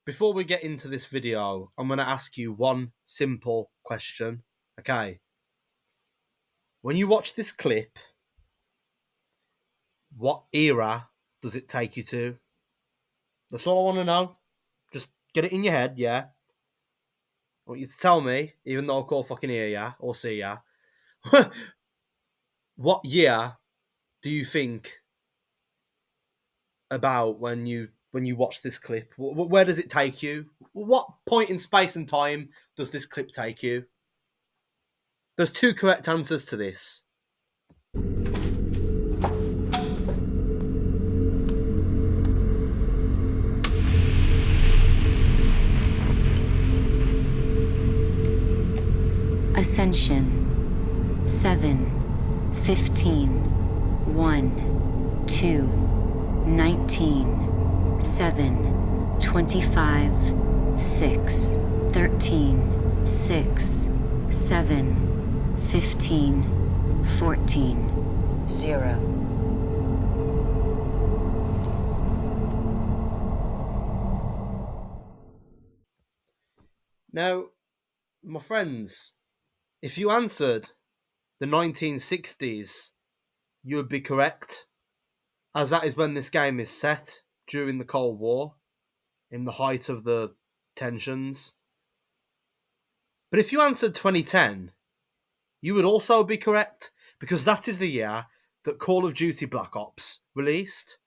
before we get into this video, I'm going to ask you one simple question. Okay. When you watch this clip, what era does it take you to? That's all I want to know. Just get it in your head, yeah? I want you to tell me, even though I'll call fucking hear ya or see ya. What year do you think about when you watch this clip? Where does it take you? What point in space and time does this clip take you? There's two correct answers to this. Ascension 7 15 1 2 19 7 25 6 13 6 7 15 14 0. Now, my friends, if you answered the 1960s, you would be correct, as that is when this game is set, during the Cold War, in the height of the tensions. But if you answered 2010, you would also be correct, because that is the year that Call of Duty Black Ops released.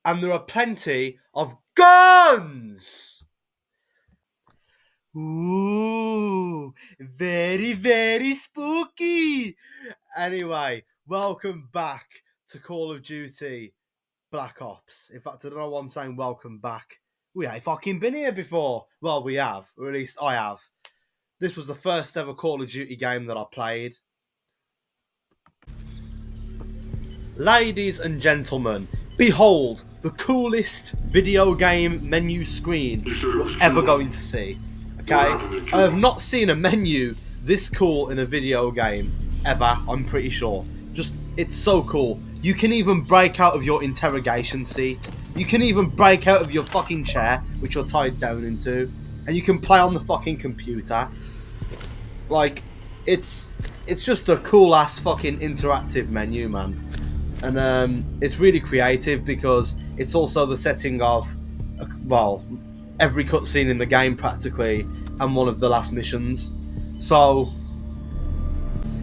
And there are plenty of guns! Ooh, very, very spooky! Anyway, welcome back to Call of Duty Black Ops. In fact, I don't know why I'm saying welcome back. We ain't fucking been here before. Well, we have, or at least I have. This was the first ever Call of Duty game that I played. Ladies and gentlemen, behold the coolest video game menu screen you're ever going to see. Okay? I have not seen a menu this cool in a video game ever, I'm pretty sure. Just, it's so cool. You can even break out of your interrogation seat. You can even break out of your fucking chair, which you're tied down into. And you can play on the fucking computer. Like, it's just a cool-ass fucking interactive menu, man. And it's really creative because it's also the setting of, well, every cutscene in the game practically, and one of the last missions. So,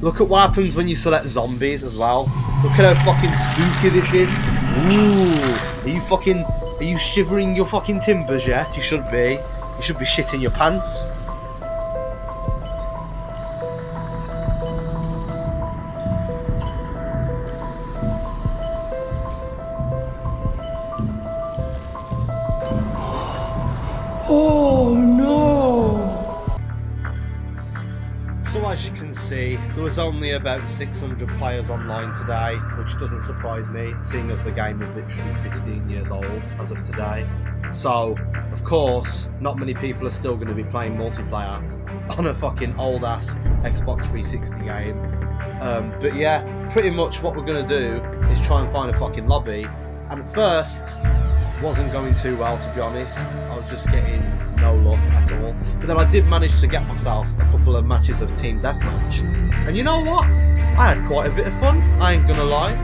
look at what happens when you select zombies as well. Look at how fucking spooky this is. Ooh, are you shivering your fucking timbers yet? You should be. You should be shitting your pants. Oh no! So as you can see, there was only about 600 players online today, which doesn't surprise me, seeing as the game is literally 15 years old as of today. So, of course, not many people are still going to be playing multiplayer on a fucking old-ass Xbox 360 game. But yeah, pretty much what we're going to do is try and find a fucking lobby. And at first, wasn't going too well, to be honest. I was just getting no luck at all. But then I did manage to get myself a couple of matches of Team Deathmatch. And you know what? I had quite a bit of fun, I ain't gonna lie.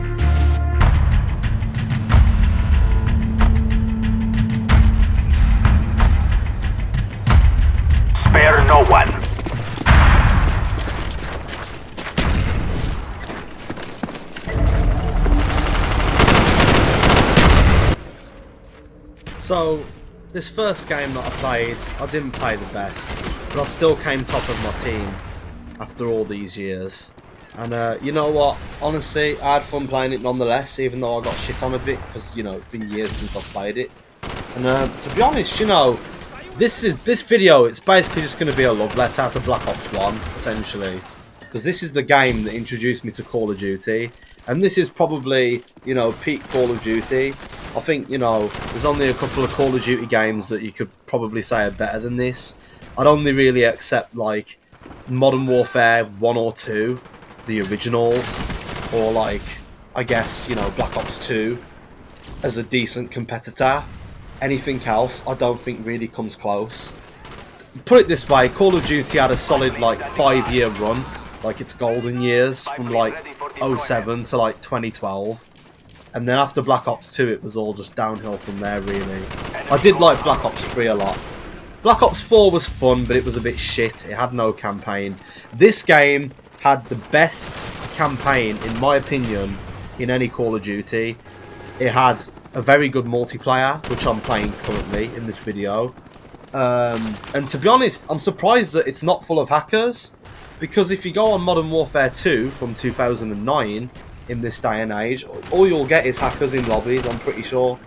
Spare no one. So, this first game that I played, I didn't play the best, but I still came top of my team after all these years. And you know what? Honestly, I had fun playing it nonetheless, even though I got shit on a bit, because, you know, it's been years since I've played it. And to be honest, you know, this video, it's basically just going to be a love letter to Black Ops 1, essentially. Because this is the game that introduced me to Call of Duty. And this is probably, you know, peak Call of Duty. I think, you know, there's only a couple of Call of Duty games that you could probably say are better than this. I'd only really accept, like, Modern Warfare 1 or 2, the originals, or, like, I guess, you know, Black Ops 2 as a decent competitor. anything else, I don't think really comes close. Put it this way, Call of Duty had a solid like 5-year run, like its golden years from like 07 to like 2012. And then after Black Ops 2, it was all just downhill from there, really. I did like Black Ops 3 a lot. Black Ops 4 was fun, but it was a bit shit. It had no campaign. This game had the best campaign, in my opinion, in any Call of Duty. It had a very good multiplayer, which I'm playing currently in this video. And to be honest, I'm surprised that it's not full of hackers. Because if you go on Modern Warfare 2 from 2009... in this day and age, all you'll get is hackers in lobbies, I'm pretty sure.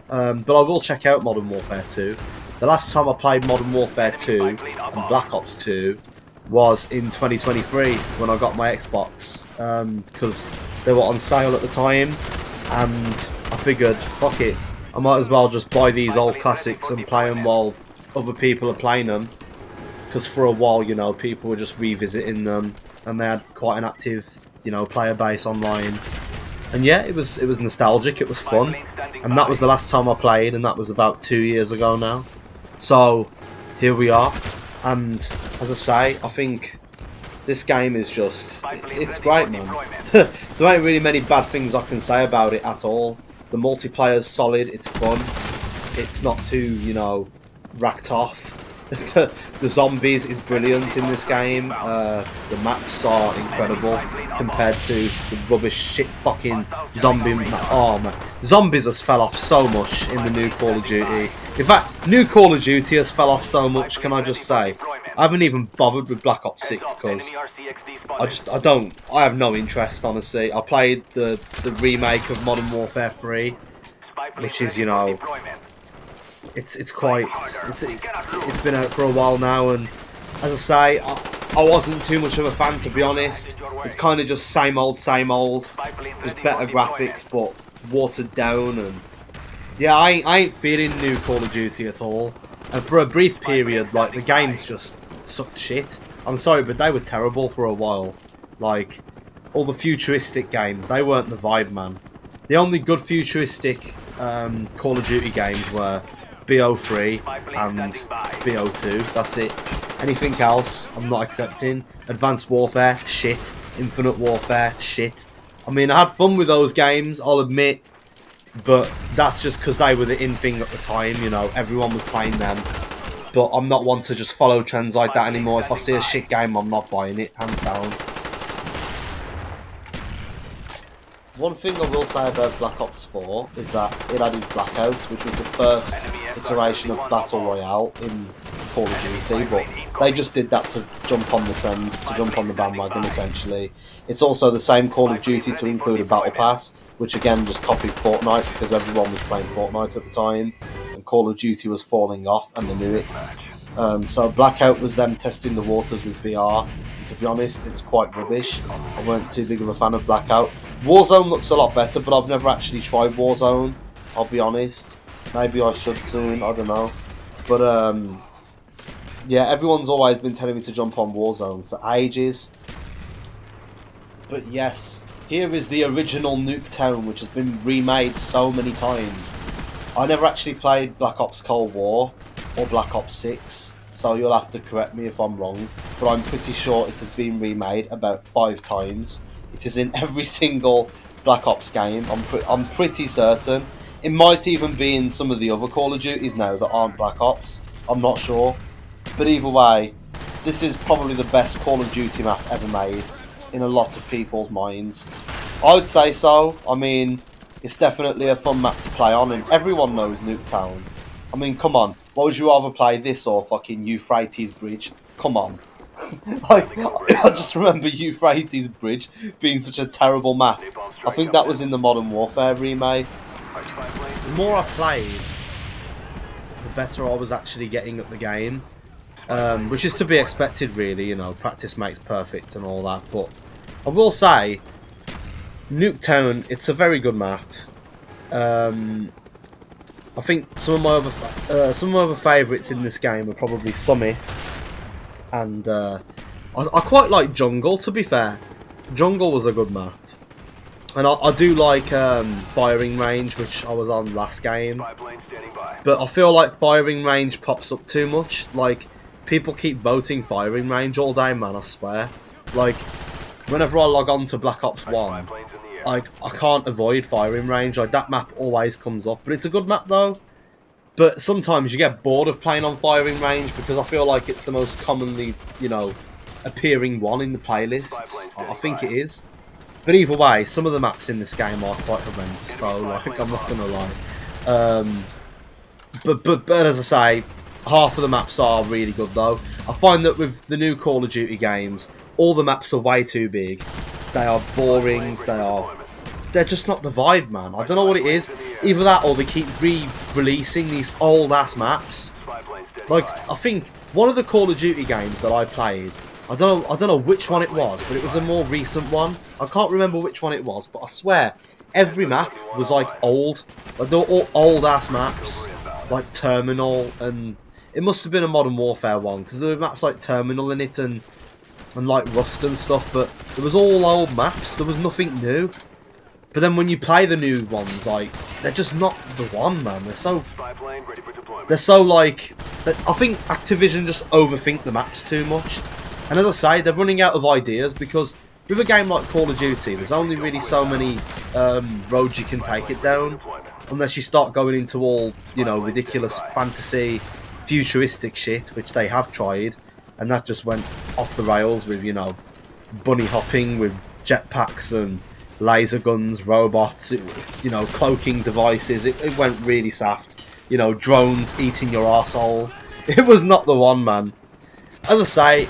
But I will check out Modern Warfare 2. The last time I played Modern Warfare 2 and Black Ops 2 was in 2023 when I got my Xbox. Because they were on sale at the time, and I figured, fuck it, I might as well just buy these old classics and play them while other people are playing them. Because for a while, you know, people were just revisiting them, and they had quite an active, you know, player base online. And yeah, it was nostalgic, it was fun. And that was the last time I played, and that was about 2 years ago now. So, here we are. And, as I say, I think this game is just... it's great, man. There ain't really many bad things I can say about it at all. The multiplayer's solid, it's fun. It's not too, you know, racked off. The zombies is brilliant in this game. The maps are incredible compared to the rubbish shit fucking zombie map. Oh man, zombies has fell off so much in the new Call of Duty. In fact, new Call of Duty has fell off so much, can I just say. I haven't even bothered with Black Ops 6 because I have no interest, honestly. I played the remake of Modern Warfare 3, which is, you know, it's been out for a while now, and as I say, I wasn't too much of a fan, to be honest. It's kind of just same old, just better graphics but watered down, and yeah, I ain't feeling new Call of Duty at all. And for a brief period, like, the games just sucked shit. I'm sorry, but they were terrible for a while. Like, all the futuristic games, they weren't the vibe, man. The only good futuristic Call of Duty games were BO3 and BO2, that's it. Anything else, I'm not accepting. Advanced Warfare, shit. Infinite Warfare, shit. I mean, I had fun with those games, I'll admit, but that's just because they were the in thing at the time, you know, everyone was playing them. But I'm not one to just follow trends like that anymore. If I see a shit game, I'm not buying it, hands down. One thing I will say about Black Ops 4 is that it added Blackout, which was the first iteration of Battle Royale in Call of Duty, but they just did that to jump on the trend, to jump on the bandwagon, essentially. It's also the same Call of Duty to include a Battle Pass, which again just copied Fortnite because everyone was playing Fortnite at the time, and Call of Duty was falling off, and they knew it. So Blackout was them testing the waters with BR, and to be honest, it was quite rubbish. I weren't too big of a fan of Blackout. Warzone looks a lot better, but I've never actually tried Warzone, I'll be honest. Maybe I should soon, I don't know. But yeah, everyone's always been telling me to jump on Warzone for ages. But yes, here is the original Nuketown, which has been remade so many times. I never actually played Black Ops Cold War or Black Ops 6, so you'll have to correct me if I'm wrong, but I'm pretty sure it has been remade about 5 times. It is in every single Black Ops game, I'm pretty certain. It might even be in some of the other Call of Duties now that aren't Black Ops, I'm not sure. But either way, this is probably the best Call of Duty map ever made, in a lot of people's minds. I would say so. I mean, it's definitely a fun map to play on, and everyone knows Nuketown. I mean, come on, what would you rather play, this or fucking Euphrates Bridge? Come on. I just remember Euphrates Bridge being such a terrible map. I think that was in the Modern Warfare remake. The more I played, the better I was actually getting at the game. Which is to be expected, really, you know, practice makes perfect and all that. But I will say, Nuketown, it's a very good map. I think some of my other favourites in this game are probably Summit, and I quite like Jungle, to be fair. Jungle was a good map. And I do like firing range, which I was on last game. But I feel like firing range pops up too much. Like, people keep voting firing range all day, man, I swear. Like, whenever I log on to Black Ops 1, like, I can't avoid firing range. Like, that map always comes up. But it's a good map, though. But sometimes you get bored of playing on firing range because I feel like it's the most commonly, you know, appearing one in the playlists. I think it is. But either way, some of the maps in this game are quite horrendous, though. Like, I'm not gonna lie. But as I say, half of the maps are really good, though. I find that with the new Call of Duty games, all the maps are way too big. They are boring. They're just not the vibe, man. I don't know what it is. Either that, or they keep re-releasing these old-ass maps. Like, I think one of the Call of Duty games that I played, I don't know which one it was, but it was a more recent one. I can't remember which one it was, but I swear every map was like old. Like, they were all old-ass maps, like Terminal, and it must have been a Modern Warfare one because there were maps like Terminal in it and like Rust and stuff. But it was all old maps. There was nothing new. But then when you play the new ones, like, they're just not the one, man. They're so like, I think Activision just overthink the maps too much. And as I say, they're running out of ideas because with a game like Call of Duty, there's only really so many roads you can take it down. Unless you start going into all, you know, ridiculous fantasy, futuristic shit, which they have tried. And that just went off the rails with, you know, bunny hopping with jetpacks and laser guns, robots, you know, cloaking devices. It went really saft. You know, drones eating your arsehole. It was not the one, man. As I say,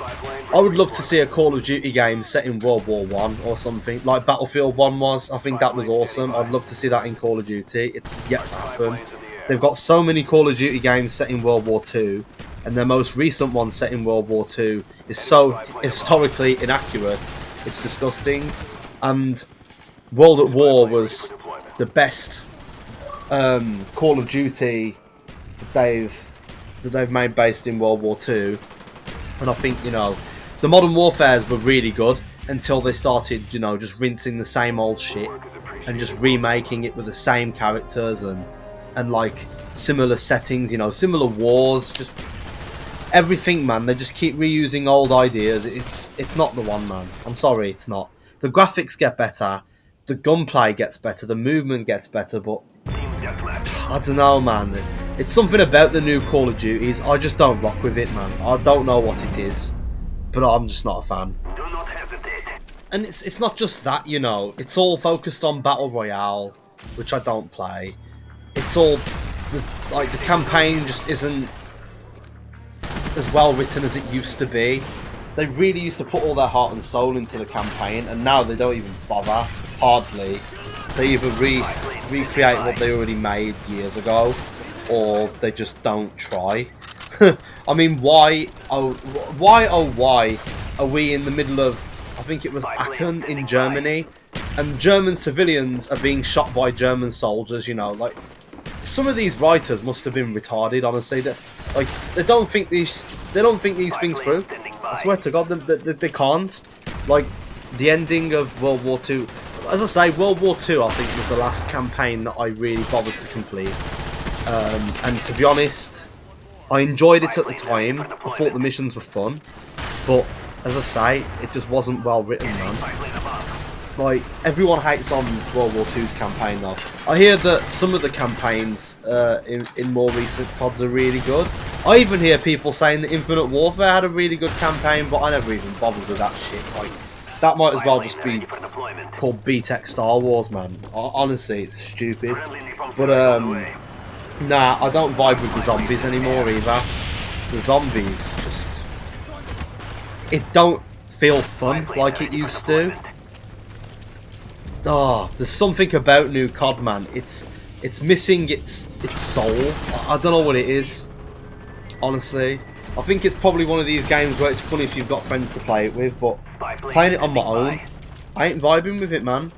I would love to see a Call of Duty game set in World War One or something, like Battlefield 1 was. I think that was awesome. I'd love to see that in Call of Duty. It's yet to happen. They've got so many Call of Duty games set in World War Two, and their most recent one set in World War Two is so historically inaccurate. It's disgusting. And World at War was the best Call of Duty that they've made based in World War Two, and I think, you know, the Modern Warfares were really good until they started, you know, just rinsing the same old shit and just remaking it with the same characters and like similar settings, you know, similar wars, just everything, man. They just keep reusing old ideas. It's not the one, man. I'm sorry, it's not. The graphics get better. The gunplay gets better, the movement gets better, but I don't know, man. It's something about the new Call of Duties. I just don't rock with it, man. I don't know what it is, but I'm just not a fan. And it's not just that, you know. It's all focused on Battle Royale, which I don't play. It's all, like, the campaign just isn't as well written as it used to be. They really used to put all their heart and soul into the campaign, and now they don't even bother. Hardly. They either recreate what they already made years ago, or they just don't try. I mean, why are we in the middle of, I think it was Aachen in Germany, and German civilians are being shot by German soldiers, you know, like, some of these writers must have been retarded, honestly. Like, they don't think these things through. I swear to God, they can't. Like, the ending of World War II, as I say, World War II, I think, was the last campaign that I really bothered to complete. And to be honest, I enjoyed it at the time. I thought the missions were fun. But, as I say, it just wasn't well written, man. Like, everyone hates on World War II's campaign, though. I hear that some of the campaigns in more recent CODs are really good. I even hear people saying that Infinite Warfare had a really good campaign, but I never even bothered with that shit. Like, that might as well just be called BTEC Star Wars, man. Honestly, it's stupid. But, nah, I don't vibe with the zombies anymore, either. The zombies just... It don't feel fun like it used to. Oh, there's something about new COD, man. It's missing its soul. I don't know what it is, honestly. I think it's probably one of these games where it's fun if you've got friends to play it with, but playing it on my own, I ain't vibing with it, man.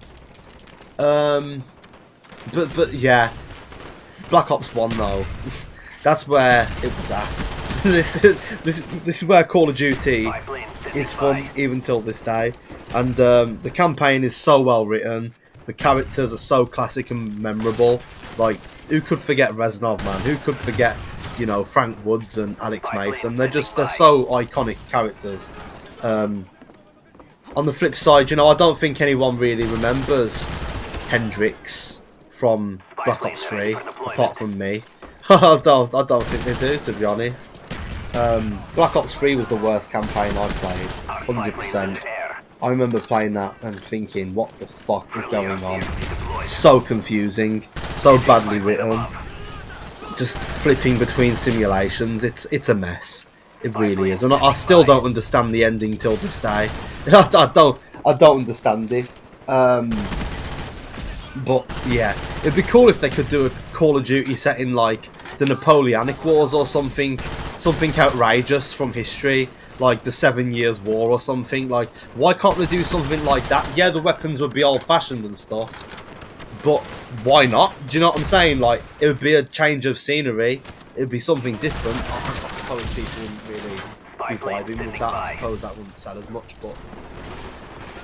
But yeah, Black Ops 1 though, that's where it was at. this is where Call of Duty is fun even till this day. And the campaign is so well written. The characters are so classic and memorable. Like, who could forget Reznov, man? Who could forget, you know, Frank Woods and Alex Mason? They're so iconic characters. On the flip side, you know, I don't think anyone really remembers Hendrix from Black Ops 3, apart from me. I don't think they do, to be honest. Black Ops 3 was the worst campaign I played, 100%. I remember playing that and thinking, what the fuck is going on? So confusing, so badly written, just flipping between simulations. It's a mess. It really is, and I still don't understand the ending till this day. I don't understand it. But yeah, it'd be cool if they could do a Call of Duty set in like the Napoleonic Wars or something outrageous from history, like the 7 Years' War or something. Like, why can't they do something like that? Yeah, the weapons would be old-fashioned and stuff, but why not? Do you know what I'm saying? Like, it would be a change of scenery. It would be something different. I suppose people wouldn't really be vibing with that. I suppose that wouldn't sell as much, but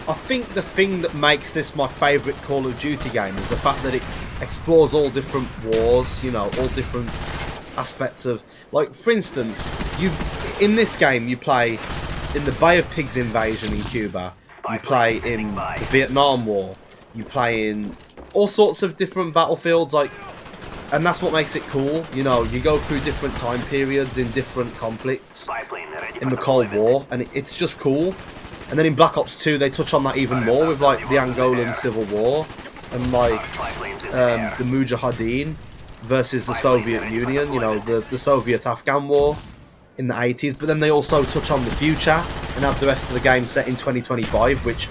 I think the thing that makes this my favourite Call of Duty game is the fact that it explores all different wars, you know, all different aspects of, like, for instance, in this game you play in the Bay of Pigs invasion in Cuba, you play in the Vietnam War, you play in all sorts of different battlefields, like, and that's what makes it cool. You know, you go through different time periods in different conflicts in the Cold War, and it's just cool. And then in Black Ops 2 they touch on that even more with like the Angolan Civil War and like the Mujahideen versus the Soviet Union, you know, the Soviet-Afghan War in the 80s. But then they also touch on the future and have the rest of the game set in 2025, which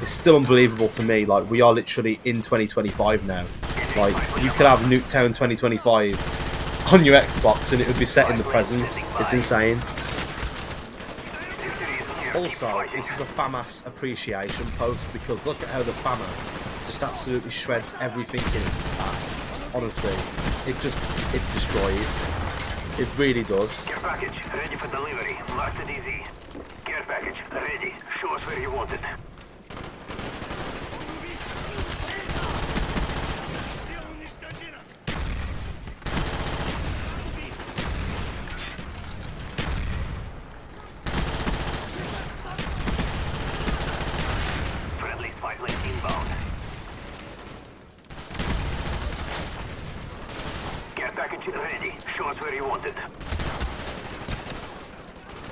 is still unbelievable to me. Like, we are literally in 2025 now. Like, you could have Nuketown 2025 on your Xbox and it would be set in the present. It's insane. Also, this is a FAMAS appreciation post because look at how the FAMAS just absolutely shreds everything in its path. Honestly, it destroys. It really does. Care package ready for delivery. Marked DZ. Care package ready. Show us where you want it. Friendly spy plane inbound. Care package ready. Show us where you want it.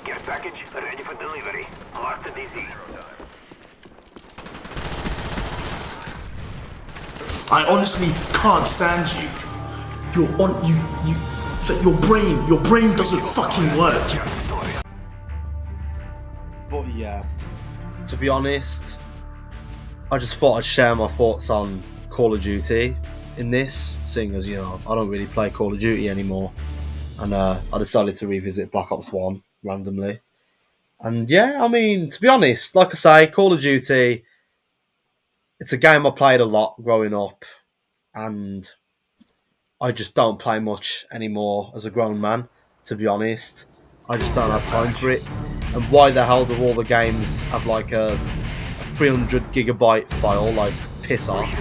Care package ready for delivery. Marked DZ. I honestly can't stand you. You're on you. So your brain doesn't fucking work. But yeah, to be honest, I just thought I'd share my thoughts on Call of Duty in this, seeing as, you know, I don't really play Call of Duty anymore, and I decided to revisit Black Ops 1 randomly. And yeah, I mean, to be honest, like I say, Call of Duty, it's a game I played a lot growing up, and I just don't play much anymore as a grown man, to be honest. I just don't have time for it. And why the hell do all the games have like a 300 gigabyte file? Like, piss off.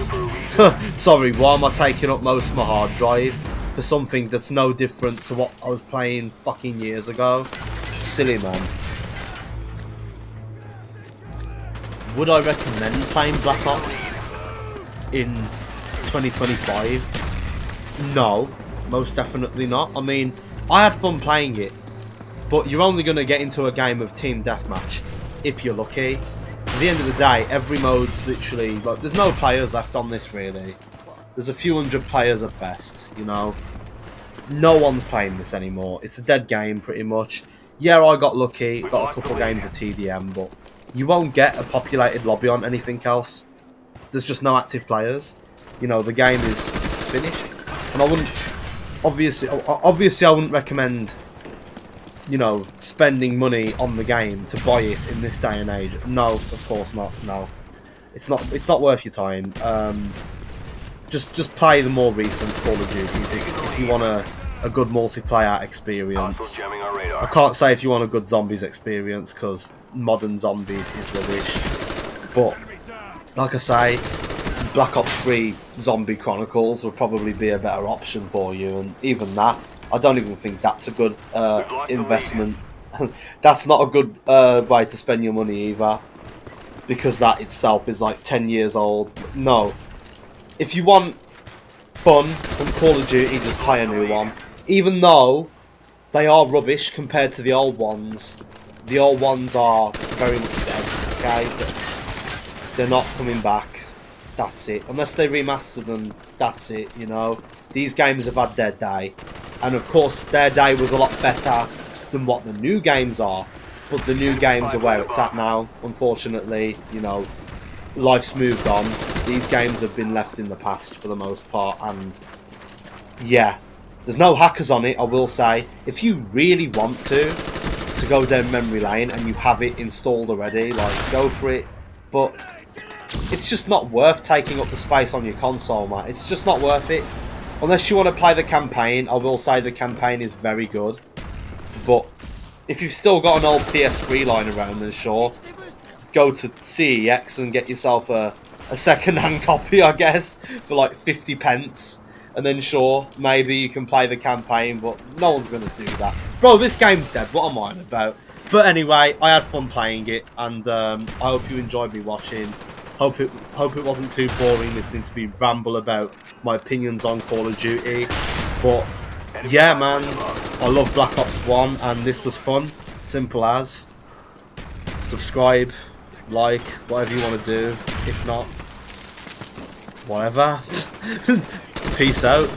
Sorry, why am I taking up most of my hard drive for something that's no different to what I was playing fucking years ago? Silly, man. Would I recommend playing Black Ops in 2025? No, most definitely not. I mean, I had fun playing it, but you're only going to get into a game of Team Deathmatch if you're lucky. At the end of the day, every mode's literally, like, there's no players left on this really. There's a few hundred players at best, you know. No one's playing this anymore. It's a dead game pretty much. Yeah, I got lucky, got a couple games of TDM, but you won't get a populated lobby on anything else. There's just no active players. You know, the game is finished. And I wouldn't, obviously I wouldn't recommend, you know, spending money on the game to buy it in this day and age. No, of course not. No, it's not worth your time. Just play the more recent Call of Duties if you want a good multiplayer experience. I can't say if you want a good zombies experience because modern zombies is rubbish. But like I say, Black Ops 3 Zombie Chronicles would probably be a better option for you, and even that, I don't even think that's a good investment. That's not a good way to spend your money either, because that itself is like 10 years old. No. If you want fun from Call of Duty, just buy a new one. Even though they are rubbish compared to the old ones. The old ones are very much dead, okay? But they're not coming back. That's it. Unless they remaster them, that's it, you know? These games have had their day. And of course, their day was a lot better than what the new games are. But the new games are where it's at now, unfortunately. You know, life's moved on. These games have been left in the past for the most part, and yeah, there's no hackers on it, I will say. If you really want to go down memory lane and you have it installed already, like, go for it. But it's just not worth taking up the space on your console, man. It's just not worth it. Unless you want to play the campaign, I will say the campaign is very good. But if you've still got an old PS3 lying around, then sure, go to CEX and get yourself a second-hand copy, I guess, for like 50 pence. And then sure, maybe you can play the campaign, but no one's going to do that. Bro, this game's dead, what am I on about? But anyway, I had fun playing it, and I hope you enjoyed me watching. Hope it wasn't too boring listening to me ramble about my opinions on Call of Duty. But yeah, man, I love Black Ops 1, and this was fun. Simple as. Subscribe, like, whatever you want to do. If not, whatever. Peace out.